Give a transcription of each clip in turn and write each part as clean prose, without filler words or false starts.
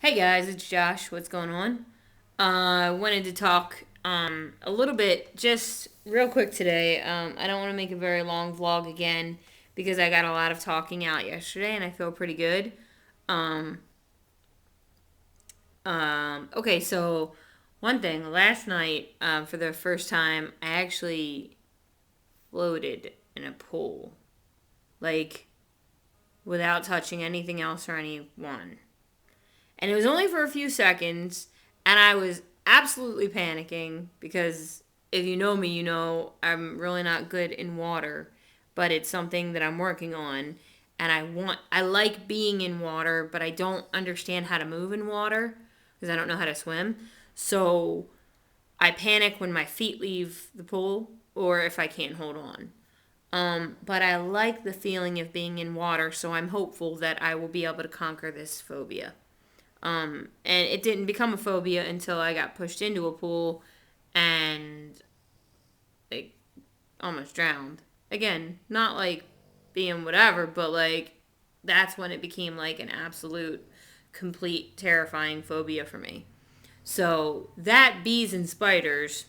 Hey guys, it's Josh. What's going on? I wanted to talk a little bit, just real quick today. I don't want to make a very long vlog again because I got a lot of talking out yesterday and I feel pretty good. Um, okay, so one thing, last night, for the first time, I actually floated in a pool, like without touching anything else or anyone. And it was only for a few seconds, and I was absolutely panicking because if you know me, you know I'm really not good in water, but it's something that I'm working on. And I like being in water, but I don't understand how to move in water because I don't know how to swim. So I panic when my feet leave the pool or if I can't hold on. But I like the feeling of being in water, so I'm hopeful that I will be able to conquer this phobia. And it didn't become a phobia until I got pushed into a pool and like almost drowned. Again, not like being whatever, but like that's when it became like an absolute, complete, terrifying phobia for me. So that bees and spiders,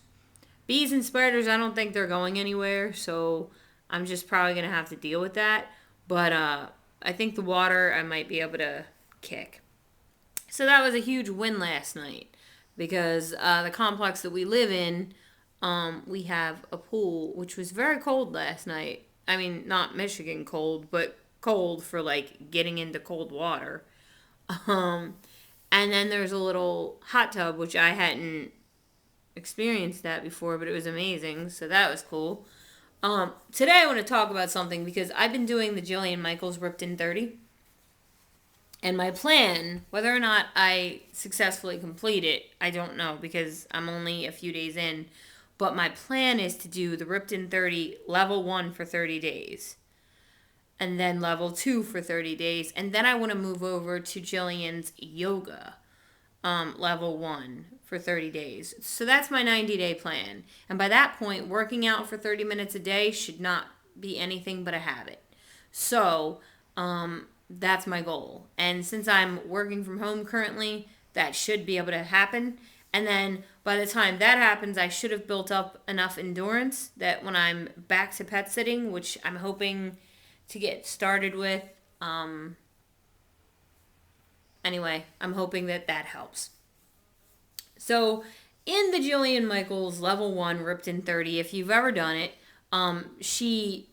I don't think they're going anywhere. So I'm just probably gonna have to deal with that. But I think the water I might be able to kick. So that was a huge win last night because the complex that we live in, we have a pool, which was very cold last night. I mean, not Michigan cold, but cold for like getting into cold water. Um, and then there's a little hot tub, which I hadn't experienced that before, but it was amazing. So that was cool. Today I want to talk about something because I've been doing the Jillian Michaels Ripped in 30. And my plan, whether or not I successfully complete it, I don't know because I'm only a few days in. But my plan is to do the Ripped in 30 level 1 for 30 days. And then level 2 for 30 days. And then I want to move over to Jillian's yoga level 1 for 30 days. So that's my 90-day plan. And by that point, working out for 30 minutes a day should not be anything but a habit. So, that's my goal. And since I'm working from home currently, that should be able to happen. And then by the time that happens, I should have built up enough endurance that when I'm back to pet sitting, which I'm hoping to get started with, anyway, I'm hoping that that helps. So, in the Jillian Michaels level 1 Ripped in 30, if you've ever done it, she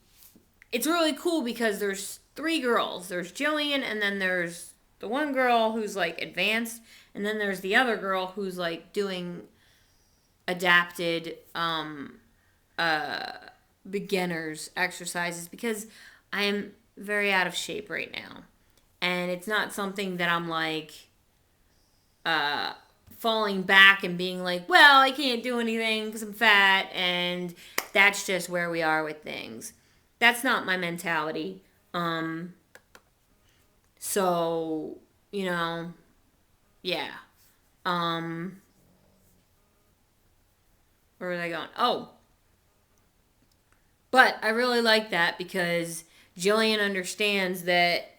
it's really cool because there's three girls. There's Jillian, and then there's the one girl who's like advanced, and then there's the other girl who's like doing adapted uh, beginners exercises because I am very out of shape right now, and it's not something that I'm like uh, falling back and being like, well, I can't do anything because I'm fat, and that's just where we are with things. That's not my mentality. Um, so, you know, yeah. Um, where was I going? Oh, but I really like that because Jillian understands that,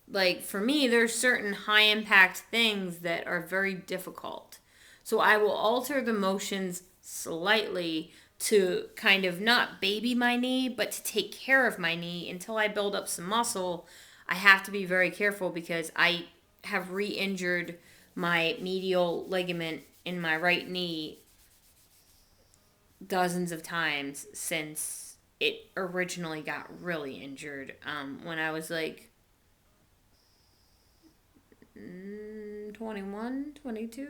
like, for me, there's certain high impact things that are very difficult. So I will alter the motions slightly to kind of not baby my knee, but to take care of my knee until I build up some muscle. I have to be very careful because I have re injured my medial ligament in my right knee dozens of times since it originally got really injured when I was like 21, 22,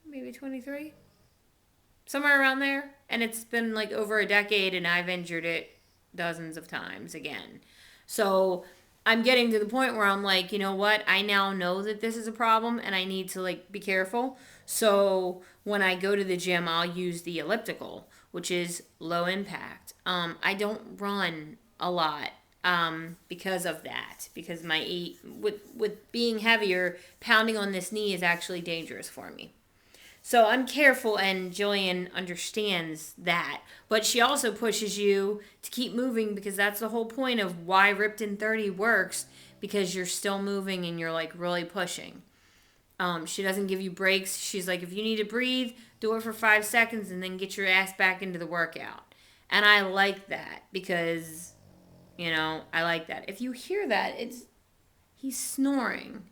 maybe 23, somewhere around there. And it's been like over a decade, and I've injured it dozens of times again. So I'm getting to the point where I'm like, you know what? I now know that this is a problem and I need to like be careful. So when I go to the gym, I'll use the elliptical, which is low impact. I don't run a lot because of that. Because with being heavier, pounding on this knee is actually dangerous for me. So I'm careful, and Jillian understands that. But she also pushes you to keep moving because that's the whole point of why Ripped in 30 works because you're still moving and you're like really pushing. She doesn't give you breaks. She's like, if you need to breathe, do it for 5 seconds and then get your ass back into the workout. And I like that because, I like that. If you hear that, he's snoring.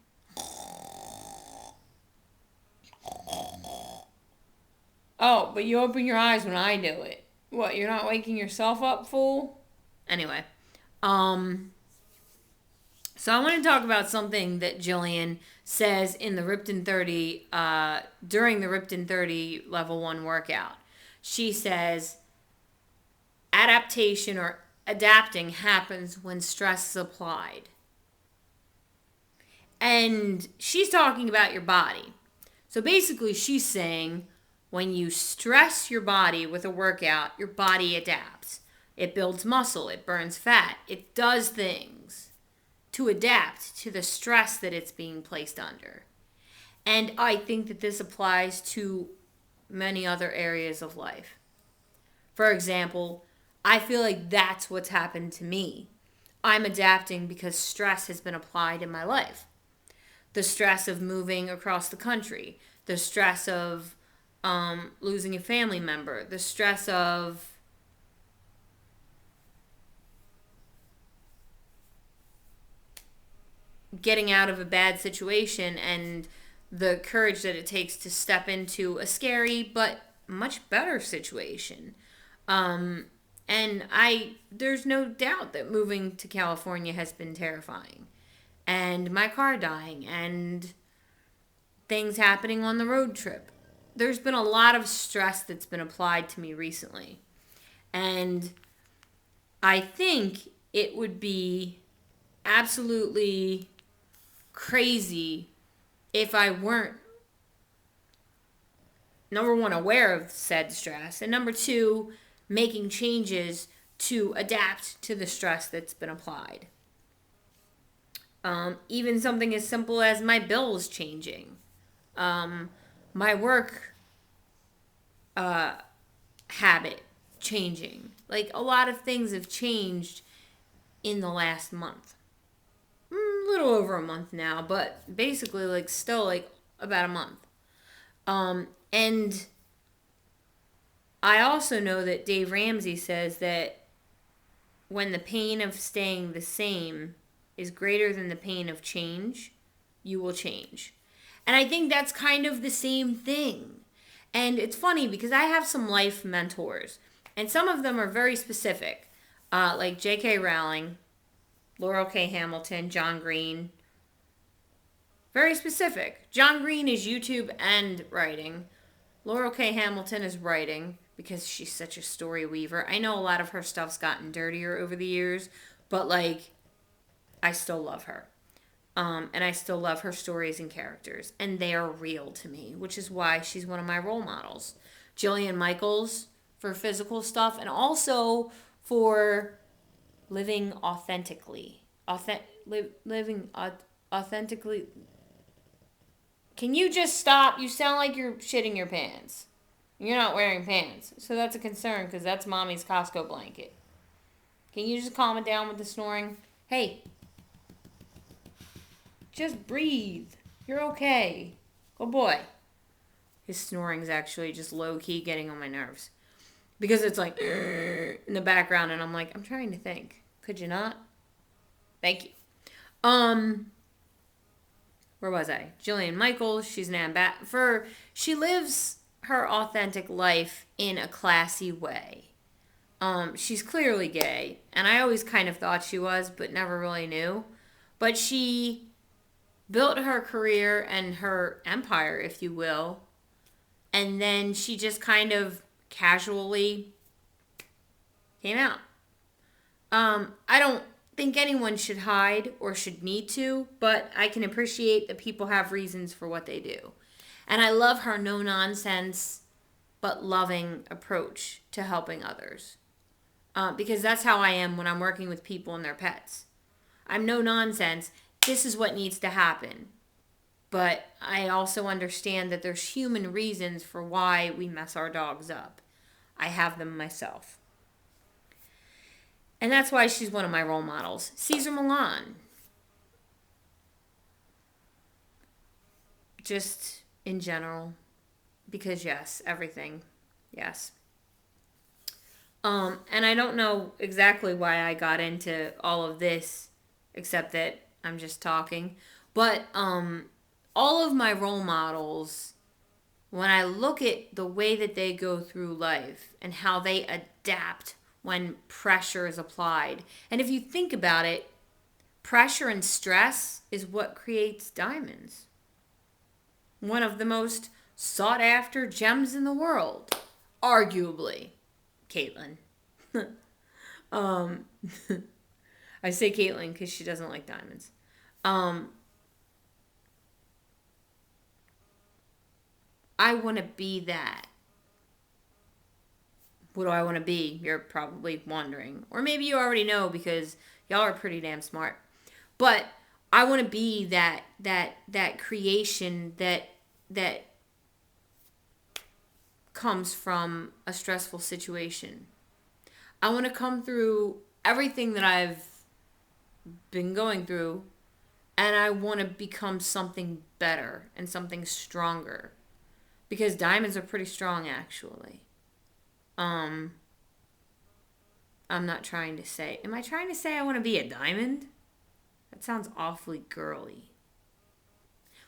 Oh, but you open your eyes when I do it. What, you're not waking yourself up, fool? Anyway, so I want to talk about something that Jillian says in the Ripton 30, during the Ripton 30 level 1 workout. She says, adaptation or adapting happens when stress is applied. And she's talking about your body. So basically she's saying when you stress your body with a workout, your body adapts. It builds muscle, it burns fat, it does things to adapt to the stress that it's being placed under. And I think that this applies to many other areas of life. For example, I feel like that's what's happened to me. I'm adapting because stress has been applied in my life. The stress of moving across the country, the stress of losing a family member, the stress of getting out of a bad situation, and the courage that it takes to step into a scary but much better situation. And there's no doubt that moving to California has been terrifying. And my car dying, and things happening on the road trip. There's been a lot of stress that's been applied to me recently. And I think it would be absolutely crazy if I weren't, number one, aware of said stress, and number two, making changes to adapt to the stress that's been applied. Even something as simple as my bills changing. My work habit changing. Like, a lot of things have changed in the last month. A little over a month now, but basically, still, about a month. And I also know that Dave Ramsey says that when the pain of staying the same is greater than the pain of change, you will change. And I think that's kind of the same thing. And it's funny because I have some life mentors, and some of them are very specific, like J.K. Rowling, Laurel K. Hamilton, John Green. Very specific. John Green is YouTube and writing. Laurel K. Hamilton is writing because she's such a story weaver. I know a lot of her stuff's gotten dirtier over the years, but I still love her. And I still love her stories and characters. And they are real to me, which is why she's one of my role models. Jillian Michaels for physical stuff, and also for living authentically. Living authentically. Can you just stop? You sound like you're shitting your pants. You're not wearing pants. So that's a concern because that's mommy's Costco blanket. Can you just calm it down with the snoring? Hey. Just breathe. You're okay. Good boy. His snoring's actually just low-key getting on my nerves. Because it's like in the background, and I'm like, I'm trying to think. Could you not? Thank you. Where was I? Jillian Michaels, she's an ambassador. She lives her authentic life in a classy way. She's clearly gay, and I always kind of thought she was, but never really knew. But she built her career and her empire, if you will, and then she just kind of casually came out. I don't think anyone should hide or should need to, but I can appreciate that people have reasons for what they do. And I love her no-nonsense but loving approach to helping others. Because that's how I am when I'm working with people and their pets. I'm no-nonsense. This is what needs to happen. But I also understand that there's human reasons for why we mess our dogs up. I have them myself. And that's why she's one of my role models. Cesar Millan. just in general. Because yes, everything. Yes. And I don't know exactly why I got into all of this, except that I'm just talking. But all of my role models, when I look at the way that they go through life and how they adapt when pressure is applied, and if you think about it, pressure and stress is what creates diamonds. One of the most sought after gems in the world, arguably. Caitlin. um, I say Caitlin because she doesn't like diamonds. I want to be that. What do I want to be? You're probably wondering. Or maybe you already know because y'all are pretty damn smart. But I want to be that creation that comes from a stressful situation. I want to come through everything that I've been going through, and I want to become something better and something stronger, because diamonds are pretty strong actually. um I'm not trying to say, am I trying to say I want to be a diamond? That sounds awfully girly.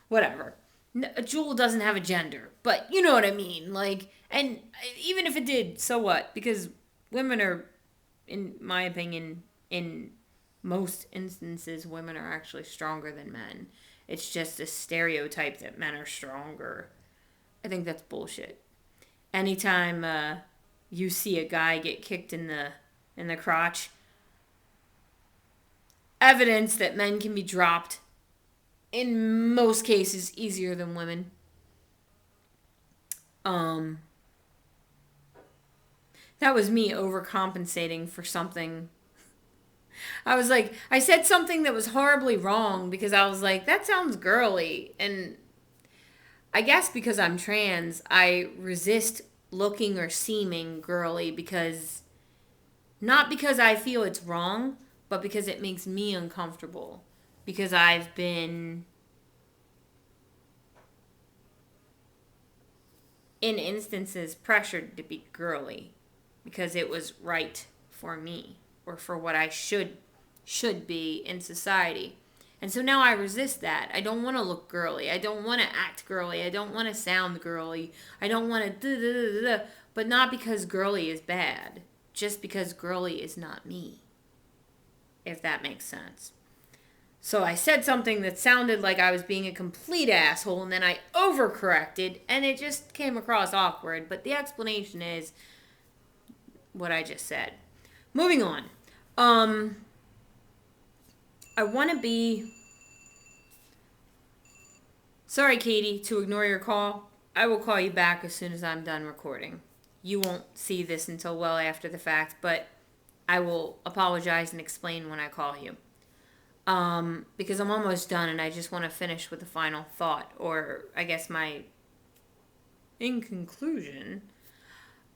Whatever. A jewel doesn't have a gender, but you know what I mean. Like, and even if it did, so what? Because women are, in my opinion, in most instances, women are actually stronger than men. It's just a stereotype that men are stronger. I think that's bullshit. Anytime you see a guy get kicked in the crotch, evidence that men can be dropped in most cases easier than women. Um, that was me overcompensating for something. I was like, I said something that was horribly wrong because I was like, that sounds girly. And I guess because I'm trans, I resist looking or seeming girly because, not because I feel it's wrong, but because it makes me uncomfortable. Because I've been, in instances, pressured to be girly because it was right for me or for what I should be in society. And so now I resist that. I don't want to look girly. I don't want to act girly. I don't want to sound girly. I don't want to da da da da. But not because girly is bad. Just because girly is not me. If that makes sense. So I said something that sounded like I was being a complete asshole, and then I overcorrected, and it just came across awkward. But the explanation is what I just said. Moving on. I want to be... Sorry, Katie, to ignore your call. I will call you back as soon as I'm done recording. You won't see this until well after the fact, but I will apologize and explain when I call you. Because I'm almost done and I just want to finish with a final thought, or I guess in conclusion.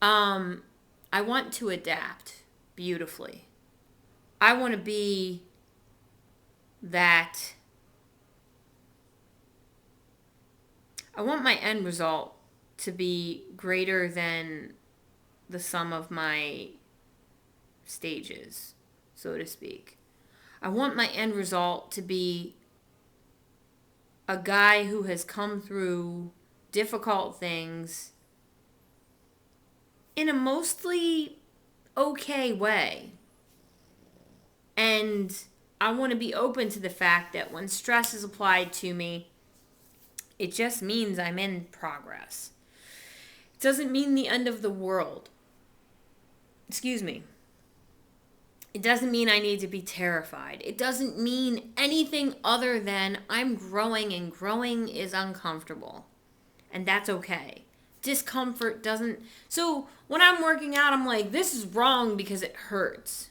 I want to adapt beautifully. I want to be that. I want my end result to be greater than the sum of my stages, so to speak. I want my end result to be a guy who has come through difficult things in a mostly okay way. And I want to be open to the fact that when stress is applied to me, it just means I'm in progress. It doesn't mean the end of the world. Excuse me. It doesn't mean I need to be terrified. It doesn't mean anything other than I'm growing, and growing is uncomfortable. And that's okay. Discomfort doesn't... So when I'm working out, I'm like, this is wrong because it hurts.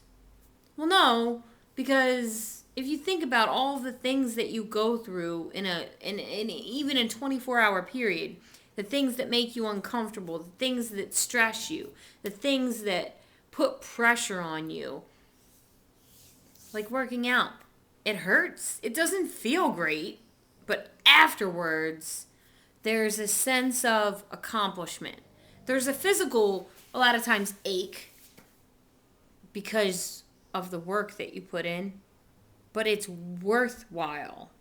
Well, no, because if you think about all the things that you go through in even a 24-hour period, the things that make you uncomfortable, the things that stress you, the things that put pressure on you, like working out, it hurts. It doesn't feel great, but afterwards, there's a sense of accomplishment. There's a physical, a lot of times, ache because of the work that you put in, but it's worthwhile.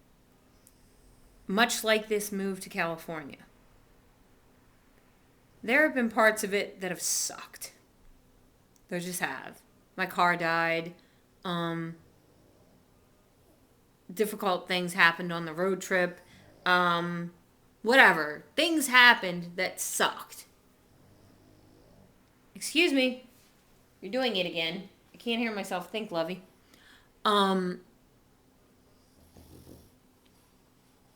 Much like this move to California. There have been parts of it that have sucked. There just have. My car died. Difficult things happened on the road trip. Whatever. Things happened that sucked. Excuse me. You're doing it again. I can't hear myself think, Lovey.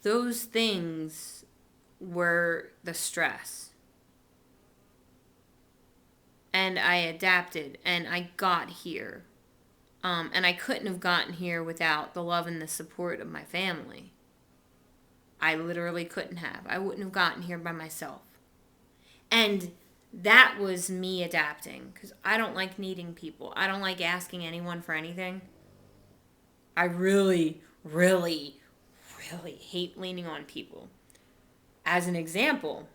Those things were the stress. And I adapted and I got here. And I couldn't have gotten here without the love and the support of my family. I literally couldn't have. I wouldn't have gotten here by myself. And that was me adapting, because I don't like needing people. I don't like asking anyone for anything. I really, really, really hate leaning on people. As an example,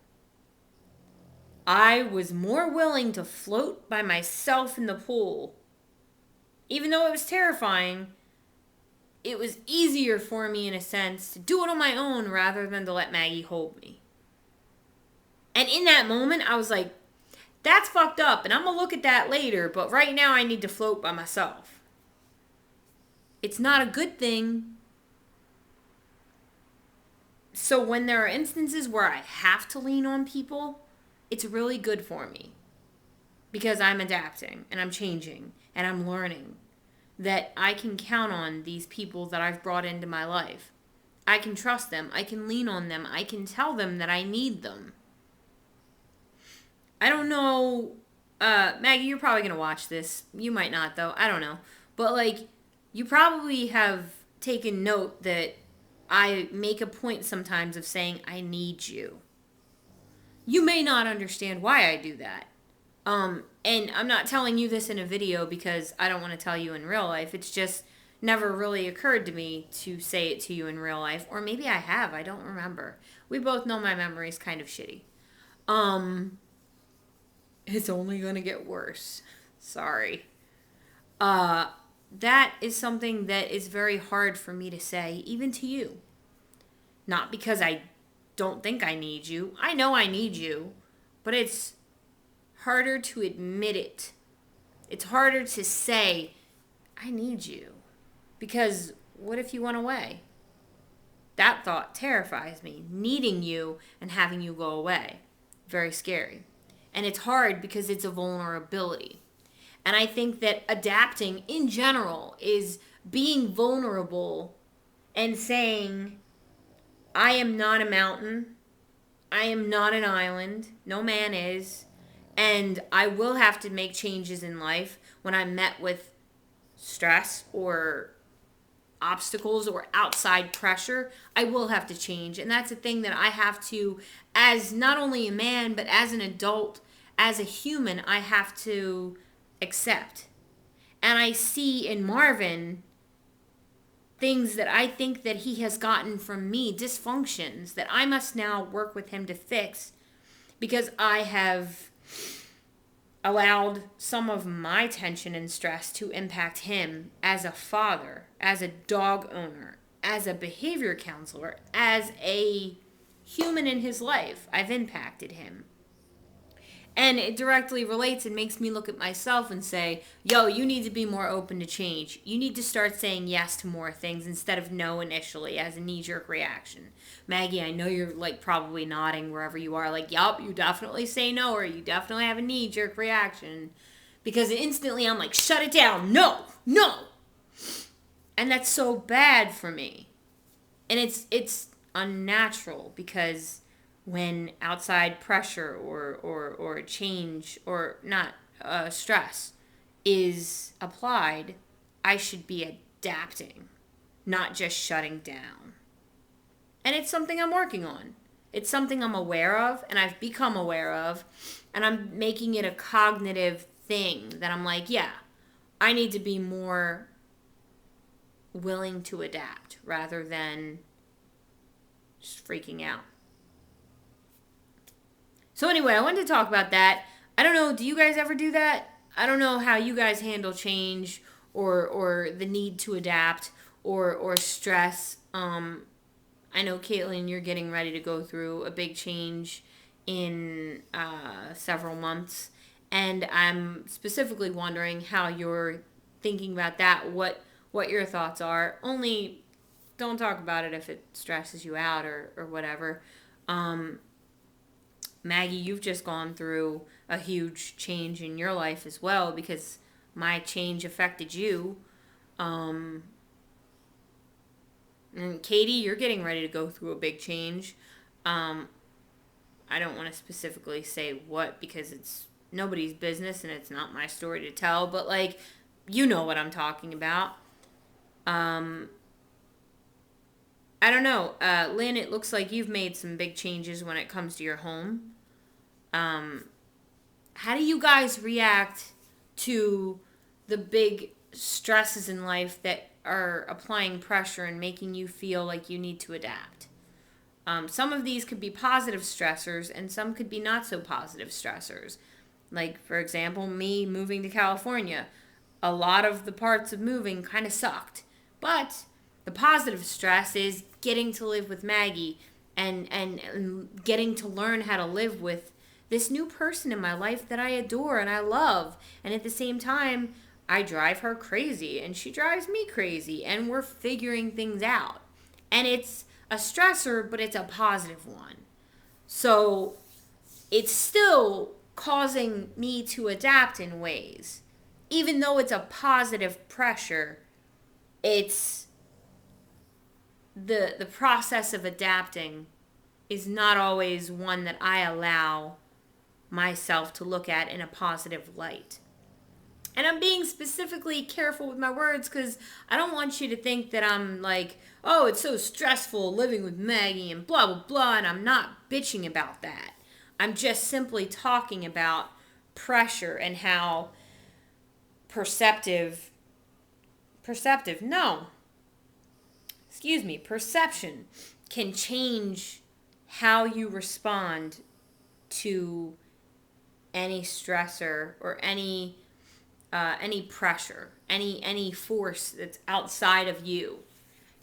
I was more willing to float by myself in the pool. Even though it was terrifying, it was easier for me in a sense to do it on my own rather than to let Maggie hold me. And in that moment, I was like, that's fucked up, and I'm going to look at that later, but right now I need to float by myself. It's not a good thing. So when there are instances where I have to lean on people, it's really good for me. Because I'm adapting, and I'm changing, and I'm learning that I can count on these people that I've brought into my life. I can trust them. I can lean on them. I can tell them that I need them. I don't know, Maggie, you're probably going to watch this. You might not, though. I don't know. But, like, you probably have taken note that I make a point sometimes of saying, I need you. You may not understand why I do that. And I'm not telling you this in a video because I don't want to tell you in real life. It's just never really occurred to me to say it to you in real life. Or maybe I have. I don't remember. We both know my memory's kind of shitty. It's only going to get worse. Sorry. That is something that is very hard for me to say, even to you. Not because I don't think I need you. I know I need you. But it's harder to admit it. It's harder to say, I need you. Because what if you went away? That thought terrifies me. Needing you and having you go away. Very scary. And it's hard because it's a vulnerability. And I think that adapting in general is being vulnerable and saying, I am not a mountain. I am not an island. No man is. And I will have to make changes in life when I'm met with stress or obstacles or outside pressure. I will have to change. And that's a thing that I have to, as not only a man, but as an adult, as a human, I have to accept. And I see in Marvin things that I think that he has gotten from me, dysfunctions that I must now work with him to fix, because I have allowed some of my tension and stress to impact him as a father, as a dog owner, as a behavior counselor, as a human in his life. I've impacted him. And it directly relates and makes me look at myself and say, yo, you need to be more open to change. You need to start saying yes to more things instead of no initially as a knee-jerk reaction. Maggie, I know you're like probably nodding wherever you are, like, yup, you definitely say no, or you definitely have a knee-jerk reaction. Because instantly I'm like, shut it down. No. And that's so bad for me. And it's unnatural because when outside pressure or change or not stress is applied, I should be adapting, not just shutting down. And it's something I'm working on. It's something I'm aware of and I've become aware of, and I'm making it a cognitive thing that I'm like, yeah, I need to be more willing to adapt rather than just freaking out. So anyway, I wanted to talk about that. I don't know, do you guys ever do that? I don't know how you guys handle change or the need to adapt or stress. I know, Caitlin, you're getting ready to go through a big change in several months. And I'm specifically wondering how you're thinking about that, what your thoughts are. Only don't talk about it if it stresses you out or whatever. Um, Maggie, you've just gone through a huge change in your life as well because my change affected you. Um, and Katie, you're getting ready to go through a big change. Um, I don't want to specifically say what because it's nobody's business and it's not my story to tell, but like, you know what I'm talking about. Um, I don't know. Lynn, it looks like you've made some big changes when it comes to your home. Um, how do you guys react to the big stresses in life that are applying pressure and making you feel like you need to adapt? Some of these could be positive stressors and some could be not so positive stressors. Like, for example, me moving to California. A lot of the parts of moving kind of sucked. But the positive stress is getting to live with Maggie and getting to learn how to live with this new person in my life that I adore and I love. And at the same time, I drive her crazy and she drives me crazy and we're figuring things out. And it's a stressor, but it's a positive one. So it's still causing me to adapt in ways. Even though it's a positive pressure, it's the process of adapting is not always one that I allow myself to look at in a positive light. And I'm being specifically careful with my words because I don't want you to think that I'm like, oh, it's so stressful living with Maggie and blah, blah, blah. And I'm not bitching about that. I'm just simply talking about pressure and how perception can change how you respond to any stressor or any pressure, any force that's outside of you.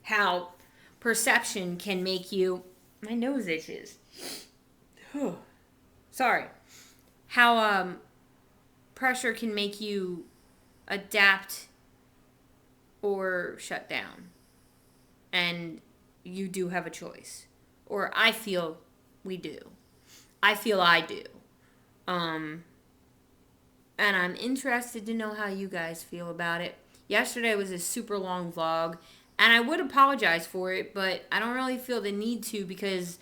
How perception can make you. My nose itches. Sorry. How pressure can make you adapt or shut down, and you do have a choice, or I feel we do. I feel I do. And I'm interested to know how you guys feel about it. Yesterday was a super long vlog, and I would apologize for it, but I don't really feel the need to because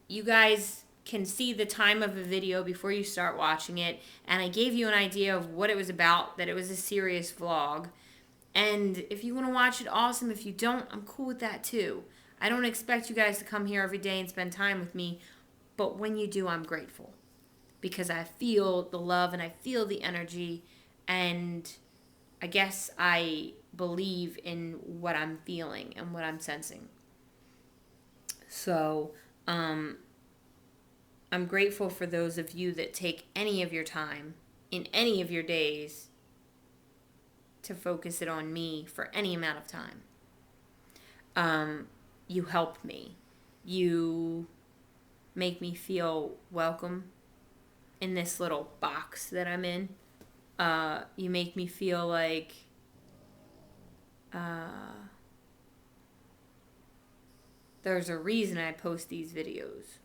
you guys can see the time of a video before you start watching it, and I gave you an idea of what it was about, that it was a serious vlog. And if you want to watch it, awesome. If you don't, I'm cool with that too. I don't expect you guys to come here every day and spend time with me, but when you do, I'm grateful. Because I feel the love and I feel the energy, and I guess I believe in what I'm feeling and what I'm sensing. So, I'm grateful for those of you that take any of your time in any of your days to focus it on me for any amount of time. You help me. You make me feel welcome in this little box that I'm in. You make me feel like there's a reason I post these videos.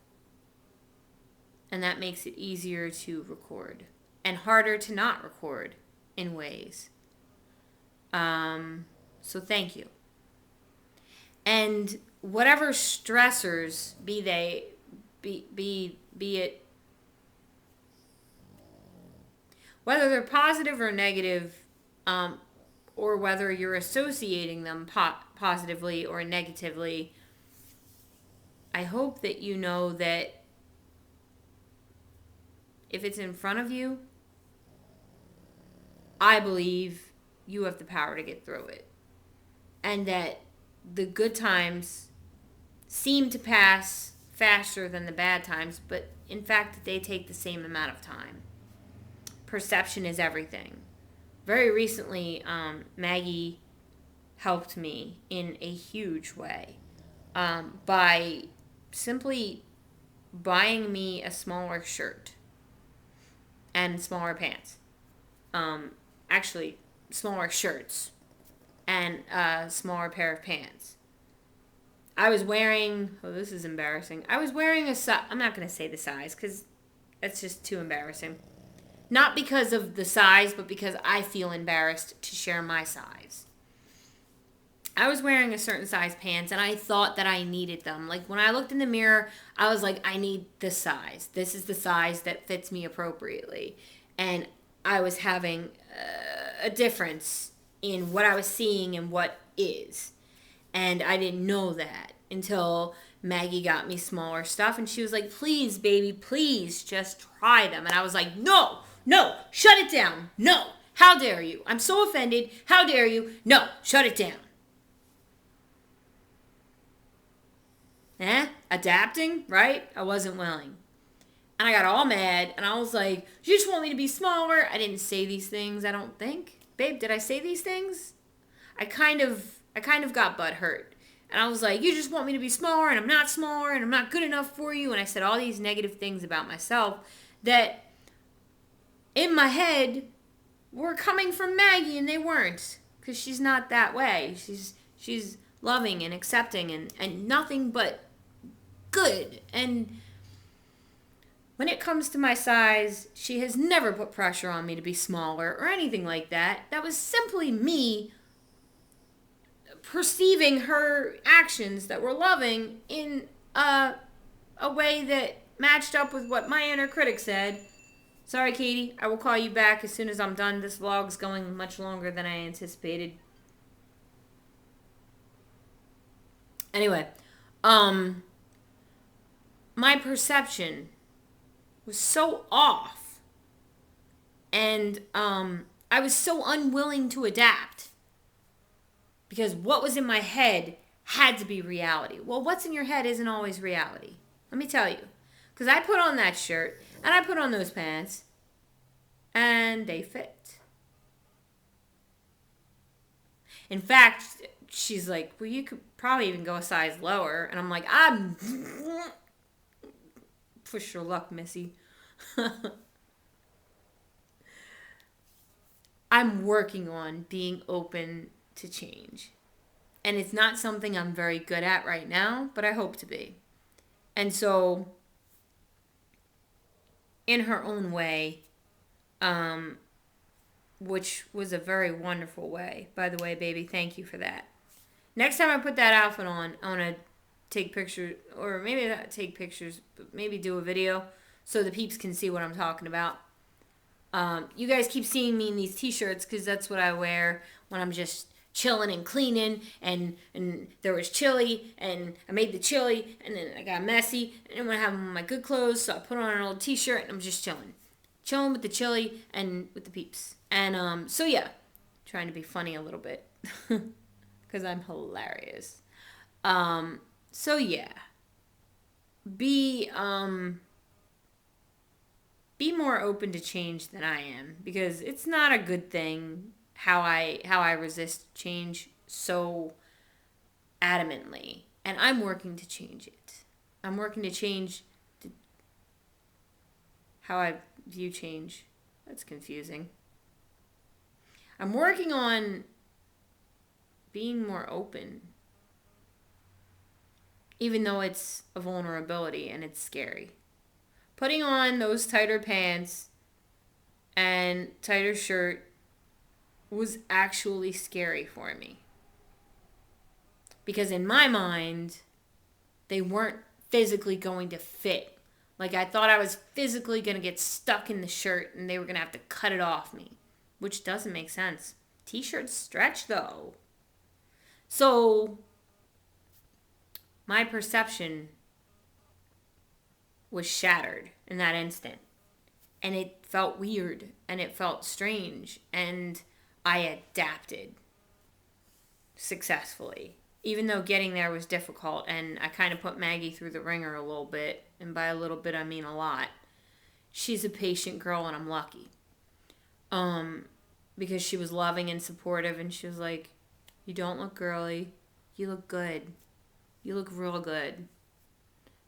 And that makes it easier to record and harder to not record in ways. So thank you. And whatever stressors be it whether they're positive or negative, or whether you're associating them positively or negatively, I hope that you know that if it's in front of you, I believe you have the power to get through it. And that the good times seem to pass faster than the bad times, but in fact, they take the same amount of time. Perception is everything. Very recently, Maggie helped me in a huge way by simply buying me a smaller shirt and smaller pants. Actually, smaller shirts and a smaller pair of pants. I was wearing, oh, this is embarrassing. I was wearing I'm not going to say the size because that's just too embarrassing. Not because of the size, but because I feel embarrassed to share my size. I was wearing a certain size pants and I thought that I needed them. Like when I looked in the mirror, I was like, I need this size. This is the size that fits me appropriately. And I was having a difference in what I was seeing and what is. And I didn't know that until Maggie got me smaller stuff. And she was like, please, baby, please just try them. And I was like, no, shut it down. No, how dare you? I'm so offended. How dare you? No, shut it down. Adapting, right? I wasn't willing. And I got all mad. And I was like, you just want me to be smaller? I didn't say these things, I don't think. Babe, did I say these things? I kind of got butt hurt. And I was like, you just want me to be smaller and I'm not smaller and I'm not good enough for you. And I said all these negative things about myself that in my head were coming from Maggie and they weren't. Because she's not that way. She's loving and accepting and nothing but good. And when it comes to my size, she has never put pressure on me to be smaller or anything like that. That was simply me perceiving her actions that were loving in a way that matched up with what my inner critic said. Sorry, Katie. I will call you back as soon as I'm done. This vlog's going much longer than I anticipated. Anyway, my perception was so off. And I was so unwilling to adapt. Because what was in my head had to be reality. Well, what's in your head isn't always reality. Let me tell you. Because I put on that shirt, and I put on those pants, and they fit. In fact, she's like, well, you could probably even go a size lower. And I'm like, push your luck, Missy. I'm working on being open to change. And it's not something I'm very good at right now, but I hope to be. And so, in her own way, which was a very wonderful way. By the way, baby, thank you for that. Next time I put that outfit on, I want to take pictures, or maybe not take pictures, but maybe do a video so the peeps can see what I'm talking about. You guys keep seeing me in these t-shirts because that's what I wear when I'm just chilling and cleaning, and there was chili, and I made the chili, and then I got messy, and I want to have my good clothes, so I put on an old t-shirt, and I'm just chilling with the chili and with the peeps. And so yeah, trying to be funny a little bit because I'm hilarious. So yeah, be more open to change than I am, because it's not a good thing how I resist change so adamantly, and I'm working to change it. I'm working to change how I view change. That's confusing. I'm working on being more open, even though it's a vulnerability and it's scary. Putting on those tighter pants and tighter shirt was actually scary for me. Because in my mind, they weren't physically going to fit. Like, I thought I was physically going to get stuck in the shirt and they were going to have to cut it off me, which doesn't make sense. T-shirts stretch, though. So, my perception was shattered in that instant. And it felt weird and it felt strange, and I adapted successfully. even though getting there was difficult, and I kind of put Maggie through the ringer a little bit, and by a little bit I mean a lot. She's a patient girl, and I'm lucky. Um, because she was loving and supportive, and she was like, "You don't look girly. You look good. You look real good."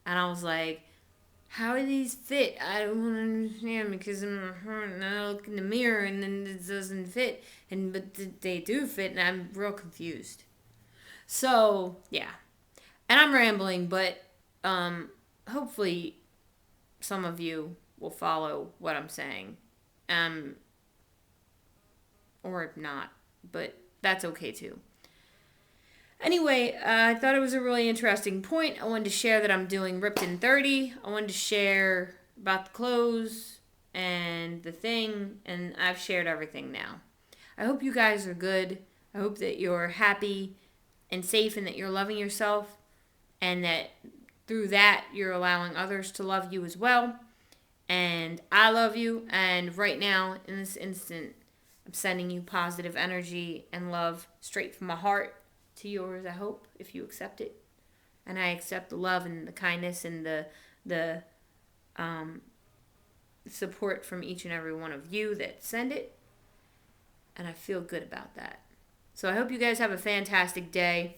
And I was like, "How do these fit? I don't understand because I'm hurt and I look in the mirror and then it doesn't fit, and but they do fit, and I'm real confused." So yeah, and I'm rambling, but hopefully some of you will follow what I'm saying, um, or not, but that's okay too. Anyway, I thought it was a really interesting point. I wanted to share that I'm doing Ripped in 30. I wanted to share about the clothes and the thing, and I've shared everything now. I hope you guys are good. I hope that you're happy and safe and that you're loving yourself, and that through that you're allowing others to love you as well. And I love you, and right now, in this instant, I'm sending you positive energy and love straight from my heart to yours, I hope, if you accept it. And I accept the love and the kindness and the um, support from each and every one of you that send it. And I feel good about that. So I hope you guys have a fantastic day.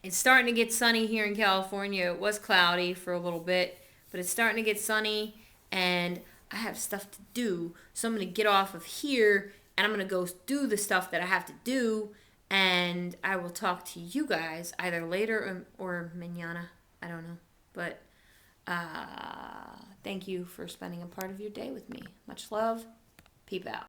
It's starting to get sunny here in California. It was cloudy for a little bit, but it's starting to get sunny, and I have stuff to do. So I'm going to get off of here, and I'm going to go do the stuff that I have to do, and I will talk to you guys either later or mañana. I don't know. But thank you for spending a part of your day with me. Much love. Peep out.